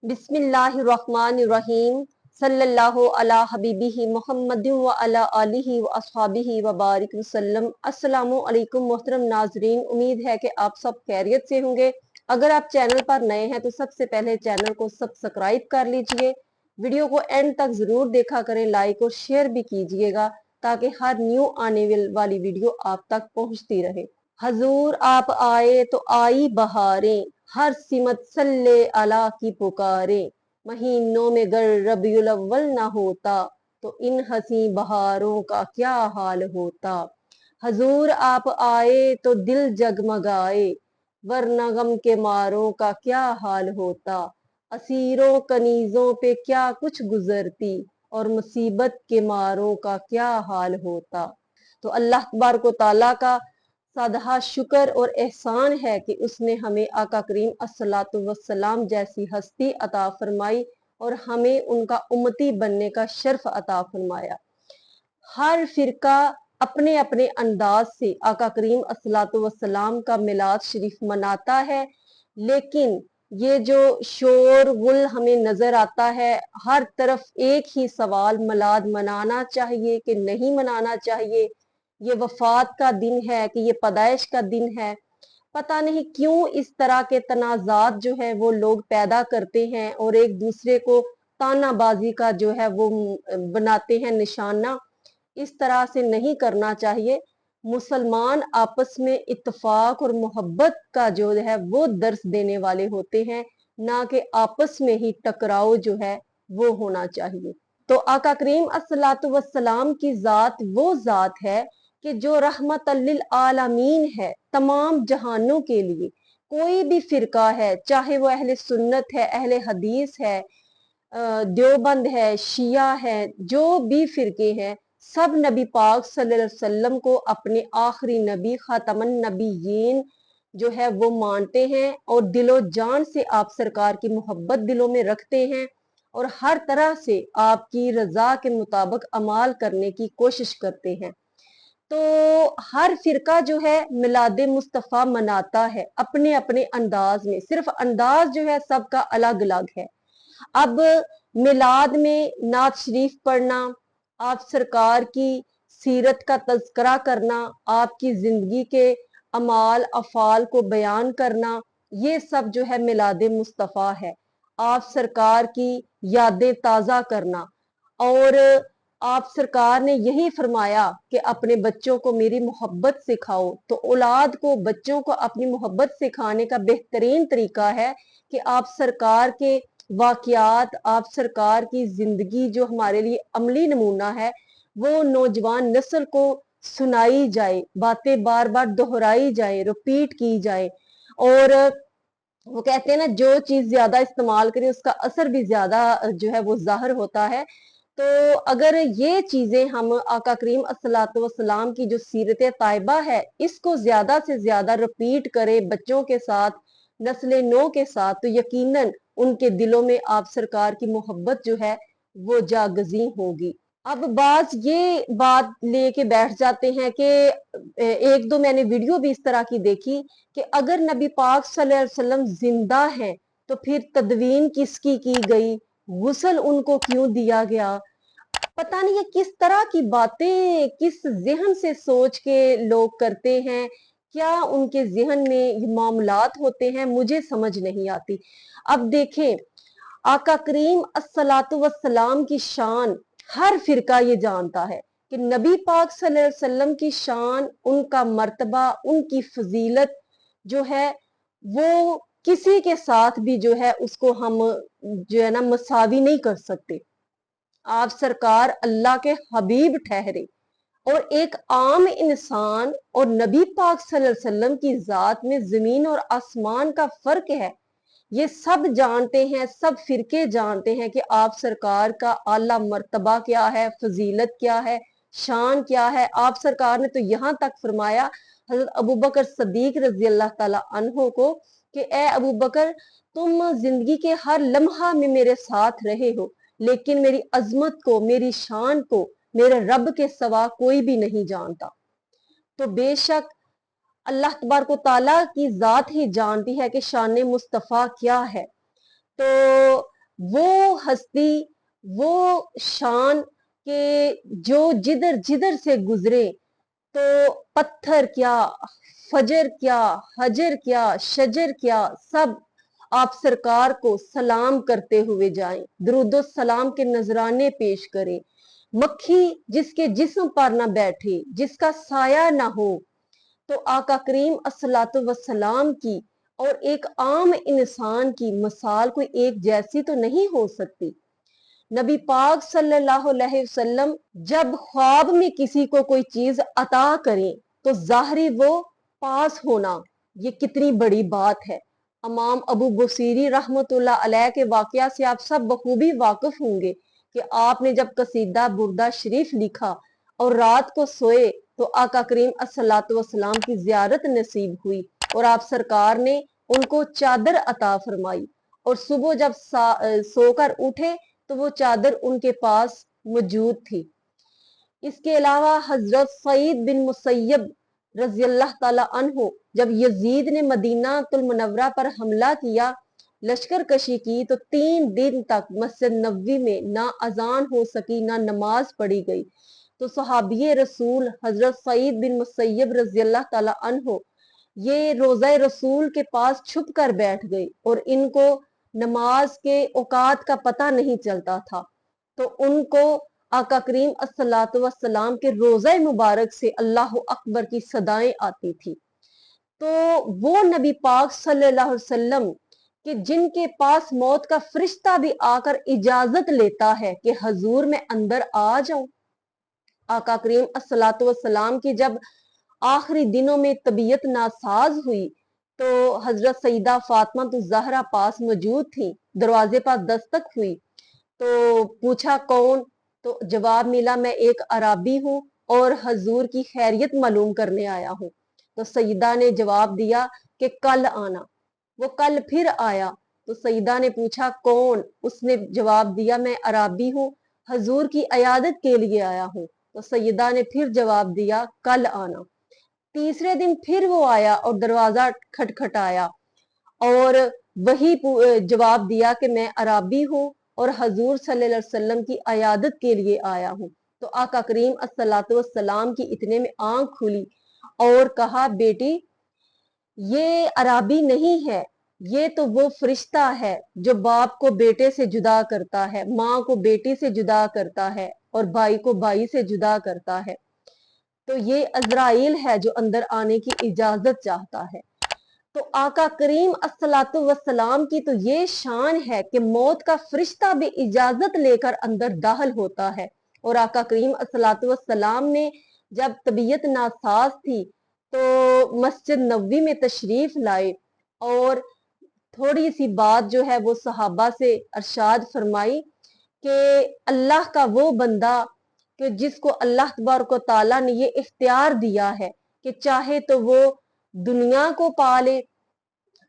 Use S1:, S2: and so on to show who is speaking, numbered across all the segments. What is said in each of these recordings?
S1: बिस्मिल्लाहिर्रहमानिर्रहीम सल्लल्लाहु अला हबीबिही मुहम्मद व अला आलिही व अस्हाबिही व बारिक वसल्लम। अस्सलामु अलैकुम मोहतरम नाजरीन, उम्मीद है कि आप सब खैरियत से होंगे। अगर आप चैनल पर नए हैं तो सबसे पहले चैनल को सब्सक्राइब कर लीजिए। वीडियो को एंड तक जरूर देखा करें, लाइक और शेयर भी कीजिएगा ताकि हर न्यू आने वाली वीडियो आप तक पहुंचती रहे। हजूर आप आए तो आई बहारें, हर सिमत सल्ले अला की पुकारे। महीनों में गर रबीउल अव्वल ना होता तो इन हसी बहारों का क्या हाल होता। हजूर आप आए तो दिल जगमगाए, वरना गम के मारों का क्या हाल होता। असीरों कनीजों पे क्या कुछ गुजरती और मुसीबत के मारों का क्या हाल होता। तो अल्लाह तबारक व तआला का सादहा शुक्र और एहसान है कि उसने हमें आका करीम अस्सलातु वस्सलाम जैसी हस्ती अता फरमाई और हमें उनका उम्मती बनने का शर्फ अता फरमाया। हर फिरका अपने अपने अंदाज से आका करीम अस्सलातु वस्सलाम का मिलाद शरीफ मनाता है, लेकिन ये जो शोर गुल हमें नजर आता है, हर तरफ एक ही सवाल, मिलाद मनाना चाहिए कि नहीं मनाना चाहिए, ये वफात का दिन है कि ये पैदाइश का दिन है। पता नहीं क्यों इस तरह के तनाजात जो है वो लोग पैदा करते हैं और एक दूसरे को तानाबाजी का जो है वो बनाते हैं निशाना। इस तरह से नहीं करना चाहिए। मुसलमान आपस में इत्तेफाक और मोहब्बत का जो है वो दर्स देने वाले होते हैं, ना कि आपस में ही टकराव जो है वो होना चाहिए। तो आका करीम अस्सलातु वस्सलाम की जात वो जात है कि जो रहमतल लिल आलमीन है, तमाम जहानों के लिए। कोई भी फिरका है, चाहे वो अहले सुन्नत है, अहले हदीस है, देवबंद है, शिया है, जो भी फिरके हैं, सब नबी पाक सल्लल्लाहु अलैहि वसल्लम को अपने आखिरी नबी खातमन नबीयीन जो है वो मानते हैं और दिलो जान से आप सरकार की मोहब्बत दिलों में रखते हैं और हर तरह से आपकी रजा के मुताबिक अमाल करने की कोशिश करते हैं। तो हर फिरका जो है मिलाद मुस्तफ़ा मनाता है अपने अपने अंदाज में, सिर्फ अंदाज जो है सबका अलग अलग है। अब मिलाद में नात शरीफ पढ़ना, आप सरकार की सीरत का तज़किरा करना, आपकी जिंदगी के अमाल अफाल को बयान करना, ये सब जो है मिलाद मुस्तफ़ा है। आप सरकार की यादें ताज़ा करना, और आप सरकार ने यही फरमाया कि अपने बच्चों को मेरी मोहब्बत सिखाओ। तो औलाद को, बच्चों को अपनी मोहब्बत सिखाने का बेहतरीन तरीका है कि आप सरकार के वाकयात, आप सरकार की जिंदगी जो हमारे लिए अमली नमूना है, वो नौजवान नस्ल को सुनाई जाए, बातें बार बार दोहराई जाए, रिपीट की जाए। और वो कहते हैं ना, जो चीज ज्यादा इस्तेमाल करे उसका असर भी ज्यादा जो है वो जाहिर होता है। तो अगर ये चीजें हम आका करीम अस्सलातु वस्सलाम की जो सीरत तायबा है, इसको ज्यादा से ज्यादा रिपीट करें बच्चों के साथ, नस्ल नो के साथ, तो यकीनन उनके दिलों में आप सरकार की मोहब्बत जो है वो जागजी होगी। अब बाज ये बात लेके बैठ जाते हैं कि एक दो मैंने वीडियो भी इस तरह की देखी कि अगर नबी पाक सल्लल्लाहु अलैहि वसल्लम जिंदा हैं तो फिर तदवीन किसकी की गई, गुस्ल उनको क्यों दिया गया। पता नहीं ये किस तरह की बातें, किस जहन से सोच के लोग करते हैं, क्या उनके जहन में ये मामलात होते हैं, मुझे समझ नहीं आती। अब देखें, आका करीम अस्सलातु वस्सलाम की शान हर फिरका ये जानता है कि नबी पाक सल्लल्लाहु अलैहि वसल्लम की शान, उनका मर्तबा, उनकी फजीलत जो है वो किसी के साथ भी जो है उसको हम जो है ना मसावी नहीं कर सकते। आप सरकार अल्लाह के हबीब ठहरे और एक आम इंसान और नबी पाक सल्लल्लाहु अलैहि वसल्लम की जात में जमीन और आसमान का फर्क है। ये सब जानते हैं, सब फिरके जानते हैं कि आप सरकार का आला मर्तबा क्या है, फजीलत क्या है, शान क्या है। आप सरकार ने तो यहाँ तक फरमाया हजरत अबू बकर सदीक रजी अल्लाह ताला अन्हो को कि ए अबू बकर, तुम जिंदगी के हर लम्हा में मेरे साथ रहे हो, लेकिन मेरी अजमत को, मेरी शान को मेरे रब के सिवा कोई भी नहीं जानता। तो बेशक अल्लाह तबारक ताला की जात ही जानती है कि शान मुस्तफ़ा क्या है। तो वो हस्ती, वो शान के जो जिधर जिधर से गुजरे तो पत्थर क्या, फजर क्या, हजर क्या, शजर क्या, सब आप सरकार को सलाम करते हुए जाएं, दुरूदो सलाम के नजराने पेश करें। मक्खी जिसके जिस्म पर ना बैठे, जिसका साया ना हो, तो आका करीम अस्सलातु वस्सलाम की और एक आम इंसान की मिसाल कोई एक जैसी तो नहीं हो सकती। नबी पाक सल्लल्लाहु अलैहि वसल्लम जब ख्वाब में किसी को कोई चीज अता करें तो जाहरी वो पास होना, ये कितनी बड़ी बात है। इमाम अबू बसीरी रहमतुल्लाह अलैह के वाकया से आप सब बखूबी वाकिफ होंगे कि आपने जब कसीदा बुर्दा शरीफ लिखा और रात को सोए तो आका करीम अस्सलातु वस्सलाम की जियारत नसीब हुई और आप सरकार ने उनको चादर अता फरमाई और सुबह जब सोकर उठे तो वो चादर उनके पास मौजूद थी। इसके अलावा हजरत सईद बिन मुसैयब रजी अल्लाह ताला अन्हो जब यजीद ने मदीना तुल मुनव्वरा पर हमला किया, लश्कर कशी की, तो 3 दिन तक मस्जिद नबवी में ना अजान हो सकी ना नमाज पढ़ी गई। तो सहाबिये रसूल हजरत सईद बिन मुसैयब रजी अल्लाह ताला अन्हो ये रोज़ा रसूल के पास छुप कर बैठ गए और इनको नमाज के औकात का पता नहीं चलता था। तो उनको आका करीम अस्सलातु वस्सलाम के रोज़ा मुबारक से अल्लाह अकबर की सदाएं आती थी। तो वो नबी पाक सल्लल्लाहु अलैहि वसल्लम कि जिनके पास मौत का फरिश्ता भी आकर इजाजत लेता है कि हजूर मैं अंदर आ जाऊं। आका करीम अस्सलातु वस्सलाम की जब आखिरी दिनों में तबीयत नासाज हुई तो हजरत सईदा फातिमा तो जहरा पास मौजूद थी, दरवाजे पर दस्तक हुई तो पूछा कौन, तो जवाब मिला मैं एक अराबी हूँ और हजूर की खैरियत मालूम करने आया हूँ। तो सईदा ने जवाब दिया कि कल आना। वो कल फिर आया तो सईदा ने पूछा कौन, उसने जवाब दिया मैं अराबी हूँ, हजूर की अयादत के लिए आया हूँ। तो सईदा ने फिर जवाब दिया कल आना। तीसरे दिन फिर वो आया और दरवाजा खटखटाया और वही जवाब दिया कि मैं अराबी हूँ और हजूर सल्लल्लाहु अलैहि वसल्लम की अयादत के लिए आया हूँ। तो आका करीम अस्सलातु वस्सलाम की इतने में आंख खुली और कहा बेटी ये अराबी नहीं है, ये तो वो फरिश्ता है जो बाप को बेटे से जुदा करता है, माँ को बेटी से जुदा करता है और भाई को भाई से जुदा करता है। तो ये अजराइल है जो अंदर आने की इजाजत चाहता है। तो आका करीम अस्सलातु वस्सलाम की तो ये शान है कि मौत का फरिश्ता भी इजाजत लेकर अंदर दाखिल होता है। और आका करीम अस्सलातु वस्सलाम ने जब तबीयत नासाज थी तो मस्जिद नबवी में तशरीफ लाए और थोड़ी सी बात जो है वो सहाबा से अरशाद फरमाई कि अल्लाह का वो बंदा कि जिसको अल्लाह तबारक व तआला ने ये इख्तियार दिया है कि चाहे तो वो दुनिया को पाले,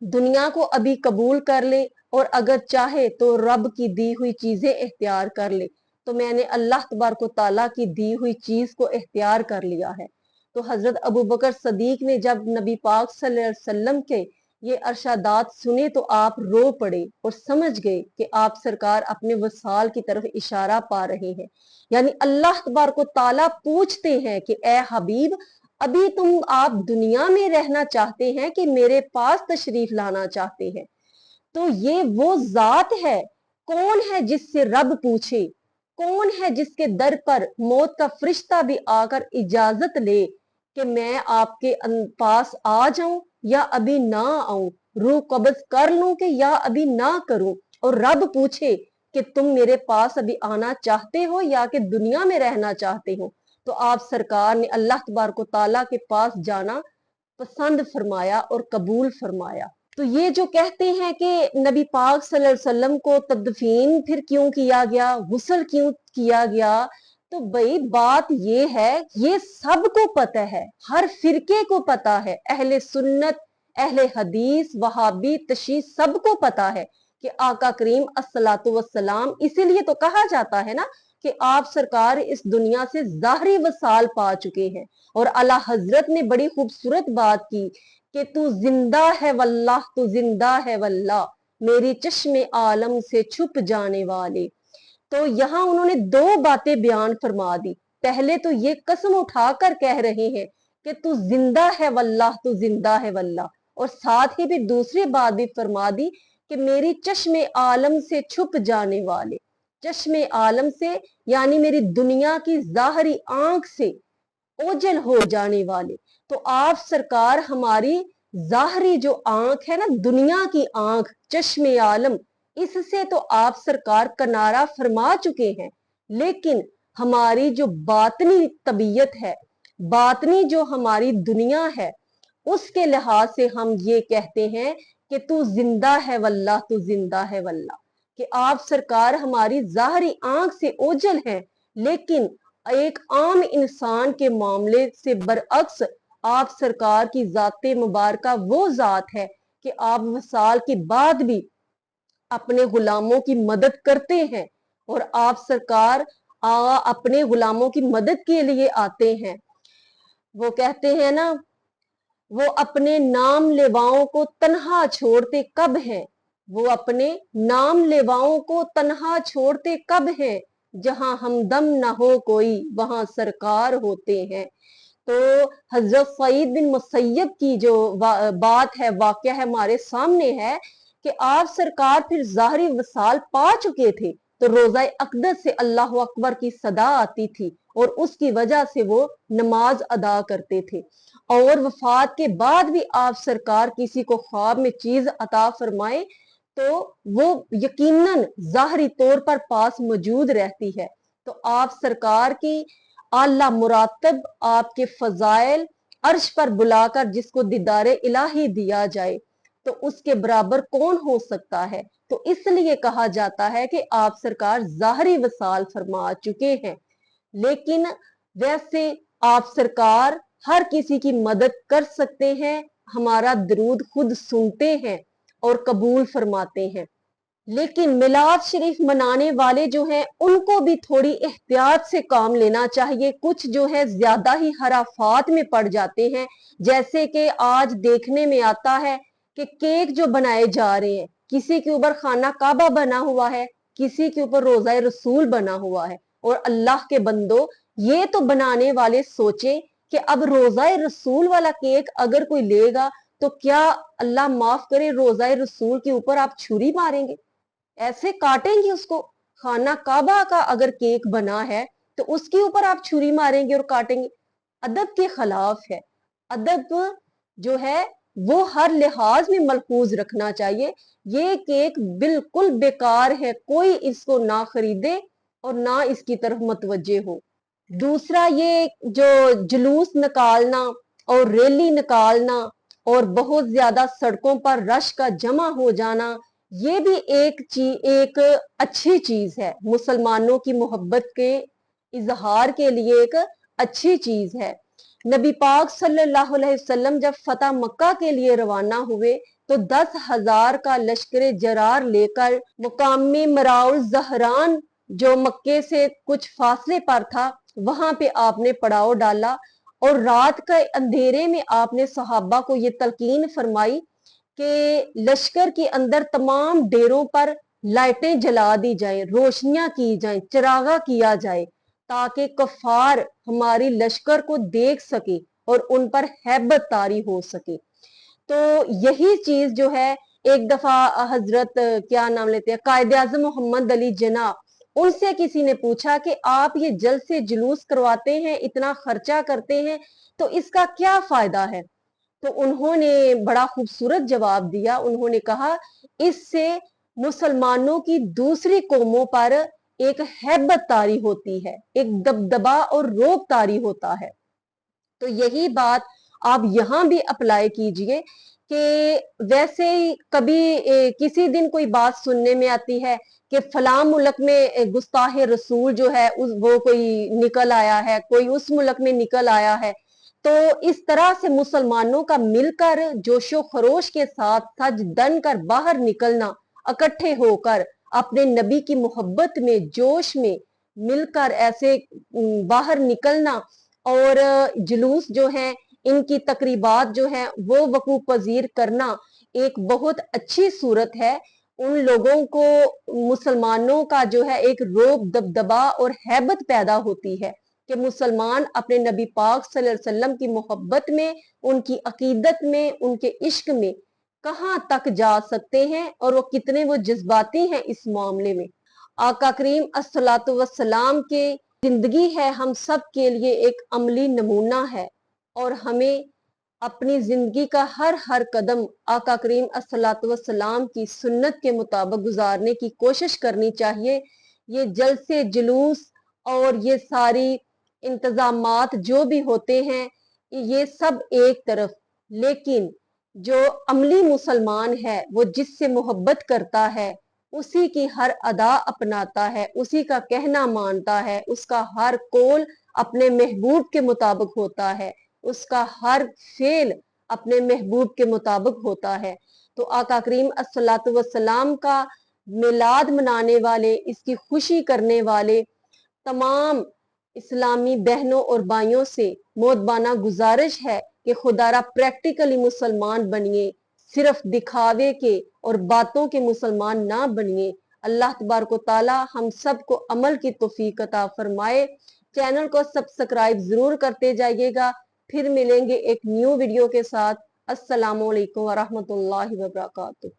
S1: दुनिया को अभी कबूल कर ले और अगर चाहे तो रब की दी हुई चीजें इख्तियार कर ले। तो मैंने अल्लाह तबारक व तआला की दी हुई चीज को इख्तियार कर लिया है। तो हजरत अबू बकर सदीक ने जब नबी पाक सल्लल्लाहु अलैहि वसल्लम के ये अरशादात सुने तो आप रो पड़े और समझ गए कि आप सरकार अपने वसाल की तरफ इशारा पा रहे हैं। यानी अल्लाह तबारक व तआला पूछते हैं कि ए हबीब अभी तुम आप दुनिया में रहना चाहते हैं कि मेरे पास तशरीफ लाना चाहते हैं। तो ये वो जात है, कौन है जिससे रब पूछे, कौन है जिसके दर पर मौत का फरिश्ता भी आकर इजाजत ले कि मैं आपके पास आ जाऊं या अभी ना आऊं, रूह कब्ज कर लूं कि या अभी ना करूं। और रब पूछे कि तुम मेरे पास अभी आना चाहते हो या कि दुनिया में रहना चाहते हो। तो आप सरकार ने अल्लाह तबारक तआला के पास जाना पसंद फरमाया और कबूल फरमाया। तो ये जो कहते हैं कि नबी पाक सल्लल्लाहु अलैहि वसल्लम को तदफीन फिर क्यों किया गया, गुस्ल क्यों किया गया, तो भाई बात ये है, ये सबको पता है, हर फिरके को पता है, अहले सुन्नत, अहले हदीस, वहाबी, तशी सबको पता है कि आका करीम अस्सलातु वस्सलाम, इसीलिए तो कहा जाता है ना कि आप सरकार इस दुनिया से ज़ाहरी वसाल पा चुके हैं। और आला हजरत ने बड़ी खूबसूरत बात की कि तू जिंदा है वल्लाह, तू जिंदा है वल्लाह, मेरी चश्मे आलम से छुप जाने वाले। तो यहाँ उन्होंने दो बातें बयान फरमा दी। पहले तो ये कसम उठाकर कह रहे हैं कि तू जिंदा है वल्लाह, तू जिंदा है वल्लाह, और साथ ही भी दूसरी बात भी फरमा दी कि मेरी चश्मे आलम से छुप जाने वाले। चश्मे आलम से यानी मेरी दुनिया की जाहरी आंख से ओझल हो जाने वाले। तो आप सरकार हमारी जाहरी जो आंख है ना, दुनिया की आंख, चश्मे आलम, इससे तो आप सरकार किनारा फरमा चुके हैं। लेकिन हमारी जो बातनी तबीयत है, बातनी जो हमारी दुनिया है, उसके लिहाज से हम ये कहते हैं कि तू जिंदा है वल्लाह, तू जिंदा है वल्लाह, कि आप सरकार हमारी जाहरी आंख से ओझल हैं। लेकिन एक आम इंसान के मामले से बरअक्स आप सरकार की जाते मुबारका वो जात है कि आप वसाल के बाद भी अपने गुलामों की मदद करते हैं, और आप सरकार अपने गुलामों की मदद के लिए आते हैं। वो कहते हैं ना, वो अपने नाम लेवाओं को तन्हा छोड़ते कब हैं, वो अपने नाम लेवाओं को तन्हा छोड़ते कब हैं, जहां हमदम ना हो कोई वहां सरकार होते हैं। तो हजरत सईद बिन मुसैयब की जो बात है, वाकया है, हमारे सामने है कि आप सरकार फिर ज़ाहरी वसाल पा चुके थे, तो रोजा अक़दस से अल्लाह अकबर की सदा आती थी और उसकी वजह से वो नमाज अदा करते थे। और वफात के बाद भी आप सरकार किसी को ख्वाब में चीज अता फरमाए तो वो यकीनन ज़ाहरी तौर पर पास मौजूद रहती है। तो आप सरकार की आला मुरातब आपके फजाइल अर्श पर बुलाकर जिसको दीदारे इलाही दिया जाए तो उसके बराबर कौन हो सकता है। तो इसलिए कहा जाता है कि आप सरकार ज़ाहरी वसाल फरमा चुके हैं। लेकिन वैसे आप सरकार हर किसी की मदद कर सकते हैं, हमारा दरूद खुद सुनते हैं और कबूल फरमाते हैं। लेकिन मिलाद शरीफ मनाने वाले जो हैं उनको भी थोड़ी एहतियात से काम लेना चाहिए। कुछ जो है ज्यादा ही हराफात में पड़ जाते हैं, जैसे कि आज देखने में आता है कि केक जो बनाए जा रहे हैं, किसी के ऊपर खाना काबा बना हुआ है, किसी के ऊपर रोज़ा रसूल बना हुआ है। और अल्लाह के बंदो, ये तो बनाने वाले सोचे कि अब रोज़ा रसूल वाला केक अगर कोई लेगा तो क्या अल्लाह माफ करे रोज़ा रसूल के ऊपर आप छुरी मारेंगे, ऐसे काटेंगे उसको। खाना काबा का अगर केक बना है तो उसके ऊपर आप छुरी मारेंगे और काटेंगे, अदब के खिलाफ है। अदब जो है वो हर लिहाज में मलफूज रखना चाहिए। ये केक बिल्कुल बेकार है, कोई इसको ना खरीदे और ना इसकी तरफ मतवज्जे हो। दूसरा, ये जो जुलूस निकालना और रैली निकालना और बहुत ज्यादा सड़कों पर रश का जमा हो जाना, ये भी एक अच्छी चीज है, मुसलमानों की मोहब्बत के इजहार के लिए एक अच्छी चीज है। नबी पाक सल्लल्लाहु अलैहि वसल्लम जब फतह मक्का के लिए रवाना हुए तो 10,000 का लश्कर जरार लेकर मुकामी मराउल जहरान जो मक्के से कुछ फासले पर था वहां पे आपने पड़ाव डाला और रात के अंधेरे में आपने सहाबा को ये तलकीन फरमाई कि लश्कर के अंदर तमाम डेरों पर लाइटें जला दी जाएं, रोशनियां की जाएं, चिरागा किया जाए ताकि कफार हमारी लश्कर को देख सके और उन पर हैबत तारी हो सके। तो यही चीज जो है, एक दफा हजरत क्या नाम लेते हैं, कायदे आजम मोहम्मद अली जिन्ना, उनसे किसी ने पूछा कि आप ये जल्द से जुलूस करवाते हैं, इतना खर्चा करते हैं, तो इसका क्या फायदा है। तो उन्होंने बड़ा खूबसूरत जवाब दिया। उन्होंने कहा, इससे मुसलमानों की दूसरी कौमों पर एक हैबत तारी होती है, एक दबदबा और रोब तारी होता है। तो यही बात आप यहाँ भी अप्लाई कीजिए कि वैसे ही कभी किसी दिन कोई बात सुनने में आती है कि फलां मुल्क में गुस्ताहे रसूल जो है वो कोई निकल आया है, कोई उस मुल्क में निकल आया है। तो इस तरह से मुसलमानों का मिलकर जोशो खरोश के साथ सज दन कर बाहर निकलना, इकट्ठे होकर अपने नबी की मोहब्बत में जोश में मिलकर ऐसे बाहर निकलना और जुलूस जो है, इनकी तकरीबात जो है वो वकूफ पजीर करना एक बहुत अच्छी सूरत है। उन लोगों को, मुसलमानों का जो है एक रोब दबदबा और हैबत पैदा होती है कि मुसलमान अपने नबी पाक सल्लल्लाहु अलैहि वसल्लम की मोहब्बत में, उनकी अकीदत में, उनके इश्क में कहाँ तक जा सकते हैं और वो कितने वो जज्बाती हैं इस मामले में। आका करीम अस्सलातु वस्सलाम के जिंदगी है हम सब के लिए एक अमली नमूना है, और हमें अपनी जिंदगी का हर हर कदम आका करीम अस्सलातु वस्सलाम की सुन्नत के मुताबिक गुजारने की कोशिश करनी चाहिए। ये जलसे जुलूस और ये सारी इंतजामात जो भी होते हैं, ये सब एक तरफ, लेकिन जो अमली मुसलमान है वो जिससे मोहब्बत करता है, उसी की हर अदा अपनाता है, उसी का कहना मानता है, उसका हर कौल अपने महबूब के मुताबिक होता है, उसका हर फेल अपने महबूब के मुताबिक होता है। तो आका करीम अस्सलातु वस्सलाम का मिलाद मनाने वाले, इसकी खुशी करने वाले तमाम इस्लामी बहनों और भाइयों से मोदबाना गुजारिश है कि खुदारा प्रैक्टिकली मुसलमान बनिए, सिर्फ दिखावे के और बातों के मुसलमान ना बनिए। अल्लाह तबारक व तआला हम सब को अमल की तौफीक अता फरमाए। चैनल को सब्सक्राइब जरूर करते जाइएगा। फिर मिलेंगे एक न्यू वीडियो के साथ। अस्सलामु अलैकुम व रहमतुल्लाहि व बरकातुहू।